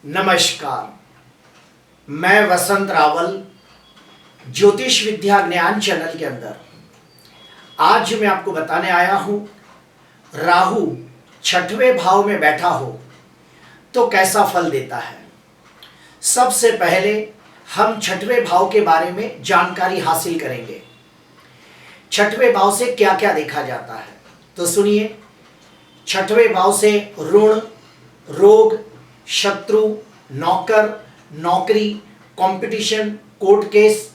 नमस्कार। मैं वसंत रावल ज्योतिष विद्या ज्ञान चैनल के अंदर आज मैं आपको बताने आया हूं, राहु छठवें भाव में बैठा हो तो कैसा फल देता है। सबसे पहले हम छठवें भाव के बारे में जानकारी हासिल करेंगे। छठवें भाव से क्या क्या देखा जाता है तो सुनिए। छठवें भाव से ऋण, रोग, शत्रु, नौकर, नौकरी, कंपटीशन, कोर्ट केस,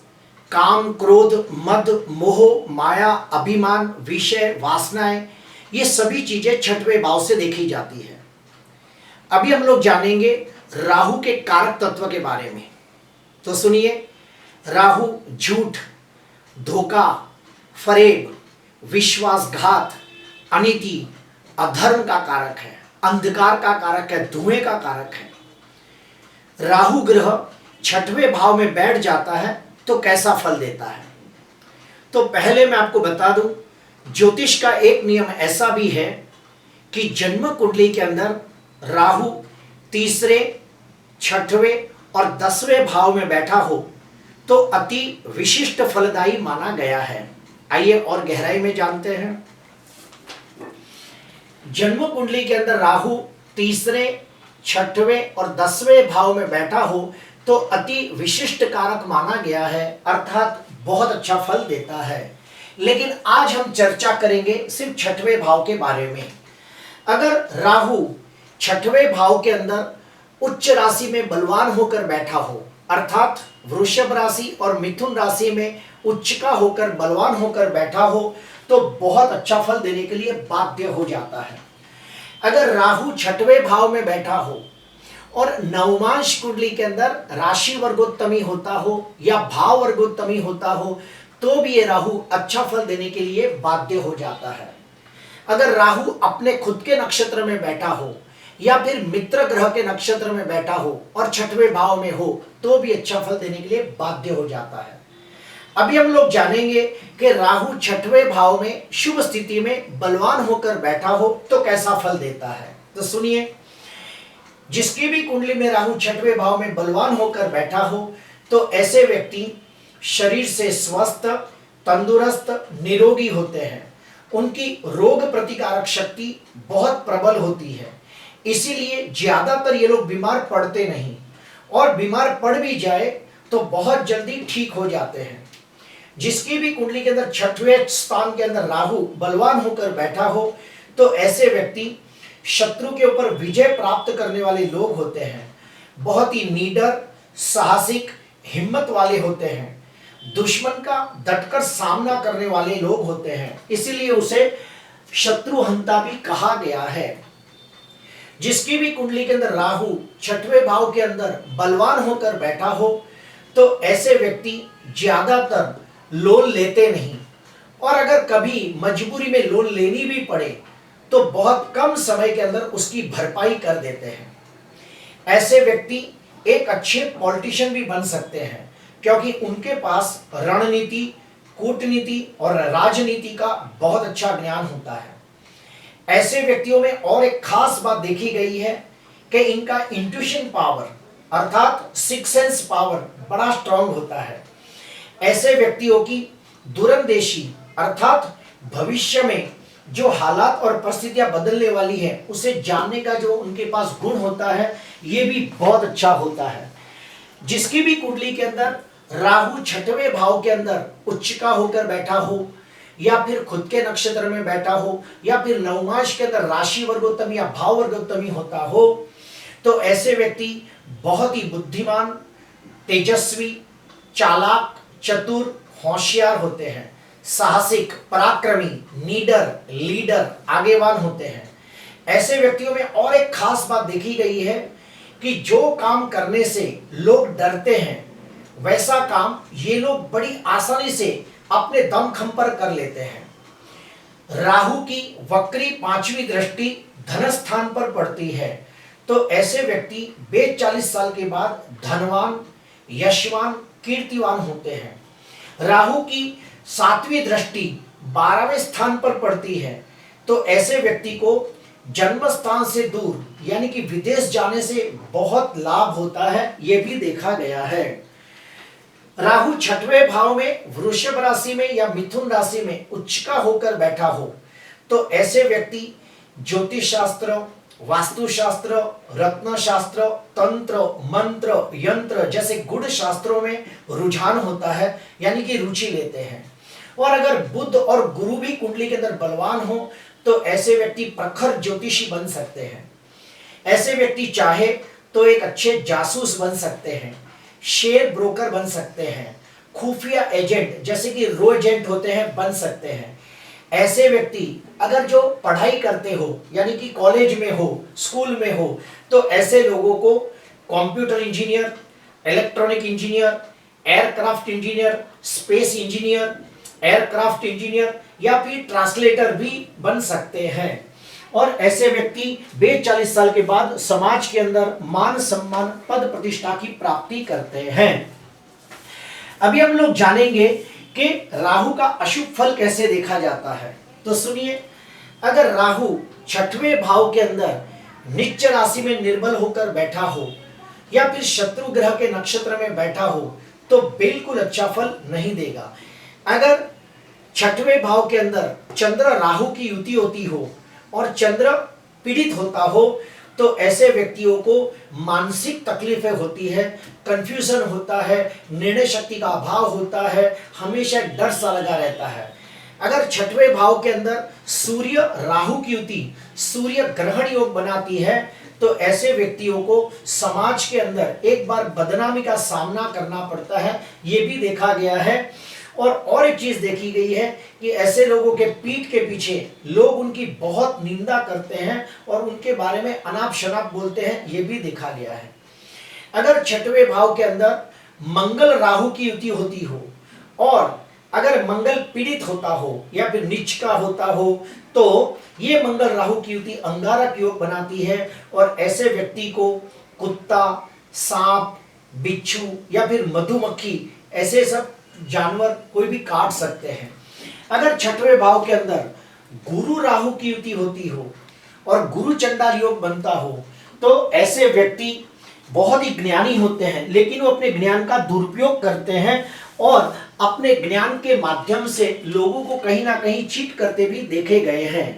काम, क्रोध, मद, मोह, माया, अभिमान, विषय, वासनाएं, ये सभी चीजें छठवें भाव से देखी जाती है। अभी हम लोग जानेंगे राहु के कारक तत्व के बारे में। तो सुनिए, राहु झूठ, धोखा, फरेब, विश्वासघात, अनीति, अधर्म का कारक है, अंधकार का कारक है, धुएं का कारक है। राहु ग्रह छठवें भाव में बैठ जाता है तो कैसा फल देता है। तो पहले मैं आपको बता दूं, ज्योतिष का एक नियम ऐसा भी है कि जन्म कुंडली के अंदर राहु तीसरे, छठवें और 10वें भाव में बैठा हो तो अति विशिष्ट फलदायी माना गया है। आइए और गहराई में जानते हैं। जन्म कुंडली के अंदर राहु तीसरे, छठवें और 10वें भाव में बैठा हो तो अति विशिष्ट कारक माना गया है, अर्थात बहुत अच्छा फल देता है। लेकिन आज हम चर्चा करेंगे सिर्फ छठवें भाव के बारे में। अगर राहु छठवें भाव के अंदर उच्च राशि में बलवान होकर बैठा हो, अर्थात वृषभ राशि और मिथुन राशि में उच्च का होकर बलवान होकर बैठा हो तो बहुत अच्छा फल देने के लिए बाध्य हो जाता है। अगर राहु छठवें भाव में बैठा हो और नवमांश कुंडली के अंदर राशि वर्गोत्तमी होता हो या भाव वर्गोत्तमी होता हो तो भी ये राहु अच्छा फल देने के लिए बाध्य हो जाता है। अगर राहु अपने खुद के नक्षत्र में बैठा हो या फिर मित्र ग्रह के नक्षत्र में बैठा हो और छठवें भाव में हो तो भी अच्छा फल देने के लिए बाध्य हो जाता है। अभी हम लोग जानेंगे कि राहु छठवें भाव में शुभ स्थिति में बलवान होकर बैठा हो तो कैसा फल देता है। तो सुनिए, जिसकी भी कुंडली में राहु छठवें भाव में बलवान होकर बैठा हो तो ऐसे व्यक्ति शरीर से स्वस्थ, तंदुरुस्त, निरोगी होते हैं। उनकी रोग प्रतिकारक शक्ति बहुत प्रबल होती है, इसीलिए ज्यादातर ये लोग बीमार पड़ते नहीं, और बीमार पड़ भी जाए तो बहुत जल्दी ठीक हो जाते हैं। जिसकी भी कुंडली के अंदर छठवें स्थान के अंदर राहु बलवान होकर बैठा हो तो ऐसे व्यक्ति शत्रु के ऊपर विजय प्राप्त करने वाले लोग होते हैं। बहुत ही नीडर, साहसिक, हिम्मत वाले होते हैं। दुश्मन का डटकर सामना करने वाले लोग होते हैं, इसीलिए उसे शत्रुहंता भी कहा गया है। जिसकी भी कुंडली के अंदर राहु छठवें भाव के अंदर बलवान होकर बैठा हो तो ऐसे व्यक्ति ज्यादातर लोन लेते नहीं, और अगर कभी मजबूरी में लोन लेनी भी पड़े तो बहुत कम समय के अंदर उसकी भरपाई कर देते हैं। ऐसे व्यक्ति एक अच्छे पॉलिटिशियन भी बन सकते हैं क्योंकि उनके पास रणनीति, कूटनीति और राजनीति का बहुत अच्छा ज्ञान होता है। ऐसे व्यक्तियों में और एक खास बात देखी गई है कि इनका इंट्यूशन पावर अर्थात सिक्स सेंस पावर बड़ा स्ट्रांग होता है। ऐसे व्यक्तियों की दूरंदेशी अर्थात भविष्य में जो हालात और परिस्थितियां बदलने वाली है उसे जानने का जो उनके पास गुण होता है ये भी बहुत अच्छा होता है। जिसकी भी कुंडली के अंदर राहु छठवें भाव के अंदर उच्च का होकर बैठा हो या फिर खुद के नक्षत्र में बैठा हो या फिर नवमांश के अंदर राशि वर्गोत्तमी या भाव वर्गोत्तमी होता हो तो ऐसे व्यक्ति बहुत ही बुद्धिमान, तेजस्वी, चालाक, चतुर, होशियार होते हैं। साहसिक, पराक्रमी, नीडर, लीडर, आगेवान होते हैं। ऐसे व्यक्तियों में और एक खास बात देखी गई है कि जो काम करने से लोग डरते हैं वैसा काम ये लोग बड़ी आसानी से अपने दमखम पर कर लेते हैं। राहु की वक्री 5वीं दृष्टि धन स्थान पर पड़ती है तो ऐसे व्यक्ति 40 साल के बाद धनवान, यशवान, कीर्तिवान होते हैं। राहु की 7वीं दृष्टि 12वें स्थान पर पड़ती है तो ऐसे व्यक्ति को जन्म स्थान से दूर यानी कि विदेश जाने से बहुत लाभ होता है, यह भी देखा गया है। राहु छठवें भाव में वृषभ राशि में या मिथुन राशि में उच्च का होकर बैठा हो तो ऐसे व्यक्ति ज्योतिष शास्त्र, वास्तु शास्त्र, रत्न शास्त्र, तंत्र, मंत्र, यंत्र जैसे गुण शास्त्रों में रुझान होता है, यानी कि रुचि लेते हैं। और अगर बुध और गुरु भी कुंडली के अंदर बलवान हो तो ऐसे व्यक्ति प्रखर ज्योतिषी बन सकते हैं। ऐसे व्यक्ति चाहे तो एक अच्छे जासूस बन सकते हैं, शेयर ब्रोकर बन सकते हैं, खुफिया एजेंट जैसे कि रो एजेंट होते हैं बन सकते हैं। ऐसे व्यक्ति अगर जो पढ़ाई करते हो यानी कि कॉलेज में हो, स्कूल में हो, तो ऐसे लोगों को computer engineer, electronic engineer, aircraft engineer, space engineer, aircraft engineer या फिर ट्रांसलेटर भी बन सकते हैं। और ऐसे व्यक्ति 42 साल के बाद समाज के अंदर मान सम्मान, पद प्रतिष्ठा की प्राप्ति करते हैं। अभी हम लोग जानेंगे कि राहु का अशुभ फल कैसे देखा जाता है। तो सुनिए, अगर राहु छठवें भाव के अंदर नीच राशि में निर्बल होकर बैठा हो या फिर शत्रु ग्रह के नक्षत्र में बैठा हो तो बिल्कुल अच्छा फल नहीं देगा। अगर छठवें भाव के अंदर चंद्र राहु की युति होती हो और चंद्र पीड़ित होता हो तो ऐसे व्यक्तियों को मानसिक तकलीफें होती है, कंफ्यूजन होता है, निर्णय शक्ति का अभाव होता है, हमेशा डर सा लगा रहता है। अगर छठवें भाव के अंदर सूर्य राहु की युति सूर्य ग्रहण योग बनाती है तो ऐसे व्यक्तियों को समाज के अंदर एक बार बदनामी का सामना करना पड़ता है, ये भी देखा गया है। और एक चीज देखी गई है कि ऐसे लोगों के पीठ के पीछे लोग उनकी बहुत निंदा करते हैं और उनके बारे में अनाप शनाप बोलते हैं, ये भी देखा गया है। अगर छठवें भाव के अंदर मंगल राहु की युति होती हो और अगर मंगल पीड़ित होता हो या फिर नीच का होता हो तो ये मंगल राहु की युति अंगारक योग बनाती है और ऐसे व्यक्ति को कुत्ता, सांप, बिच्छू या फिर मधुमक्खी ऐसे सब जानवर कोई भी काट सकते हैं। अगर छठवें भाव के अंदर गुरु राहु की युति होती हो और गुरु चंडाल योग बनता हो तो ऐसे व्यक्ति बहुत ही ज्ञानी होते हैं, लेकिन वो अपने ज्ञान का दुरुपयोग करते हैं और अपने ज्ञान के माध्यम से लोगों को कहीं ना कहीं चीट करते भी देखे गए हैं।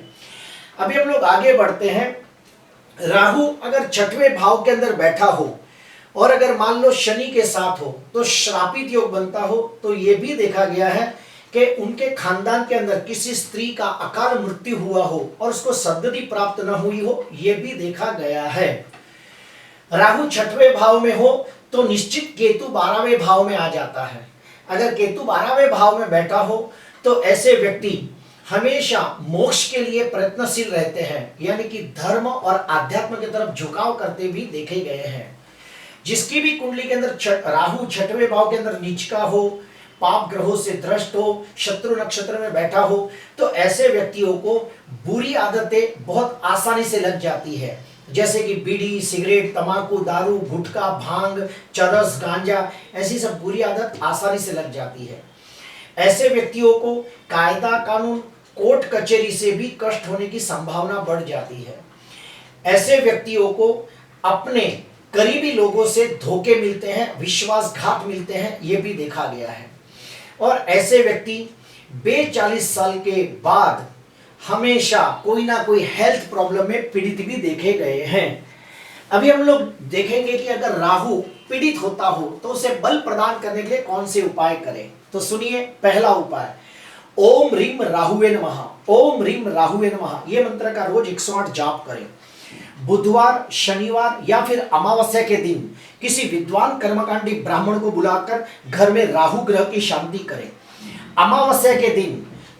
अभी हम लोग आगे बढ़ते हैं। राहु अगर छठवें भाव के अंदर बैठा हो और अगर मान लो शनि के साथ हो तो श्रापित योग बनता हो तो यह भी देखा गया है कि उनके खानदान के अंदर किसी स्त्री का अकाल मृत्यु हुआ हो और उसको सद्गति प्राप्त न हुई हो, यह भी देखा गया है। राहु छठवें भाव में हो तो निश्चित केतु 12वें भाव में आ जाता है। अगर केतु 12वें भाव में बैठा हो तो ऐसे व्यक्ति हमेशा मोक्ष के लिए प्रयत्नशील रहते हैं, यानी कि धर्म और आध्यात्म की तरफ झुकाव करते भी देखे गए हैं। जिसकी भी कुंडली के अंदर राहु छठवें भाव के अंदर नीच का हो, पाप ग्रहों से दृष्ट हो, शत्रु नक्षत्र में बैठा हो तो ऐसे व्यक्तियों को बुरी आदतें बहुत आसानी से लग जाती है, जैसे कि बीड़ी, सिगरेट, तंबाकू, दारू, गुटखा, भांग, चरस, गांजा, ऐसी सब बुरी आदत आसानी से लग जाती है। ऐसे व्यक्तियों को कायदा कानून, कोर्ट कचहरी से भी कष्ट होने की संभावना बढ़ जाती है। ऐसे व्यक्तियों को अपने करीबी लोगों से धोखे मिलते हैं, विश्वासघात मिलते हैं, यह भी देखा गया है। और ऐसे व्यक्ति 42 साल के बाद हमेशा कोई ना कोई हेल्थ प्रॉब्लम में पीड़ित भी देखे गए हैं। अभी हम लोग देखेंगे कि अगर राहु पीड़ित होता हो तो उसे बल प्रदान करने के लिए कौन से उपाय करें। तो सुनिए, पहला उपाय ओम ह्रीम राहुवे नमः, ओम ह्रीम राहुवे नमः, ये मंत्र का रोज 108 जाप करें। बुधवार, शनिवार या फिर अमावस्या के दिन किसी विद्वान कर्मकांडी ब्राह्मण को बुलाकर घर में राहु ग्रह की शांति करें। अमावस्या के दिन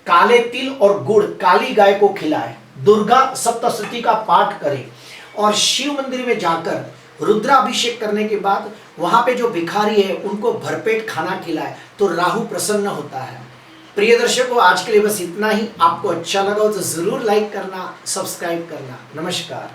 काले तिल और गुड़ काली गाय को खिलाएं, दुर्गा सप्तशती का पाठ करें और शिव मंदिर में जाकर रुद्राभिषेक करने के बाद वहां पे जो भिखारी है उनको भरपेट खाना खिलाए तो राहु प्रसन्न होता है। प्रिय दर्शकों, आज के लिए बस इतना ही। आपको अच्छा लगा हो तो जरूर लाइक करना, सब्सक्राइब करना। नमस्कार।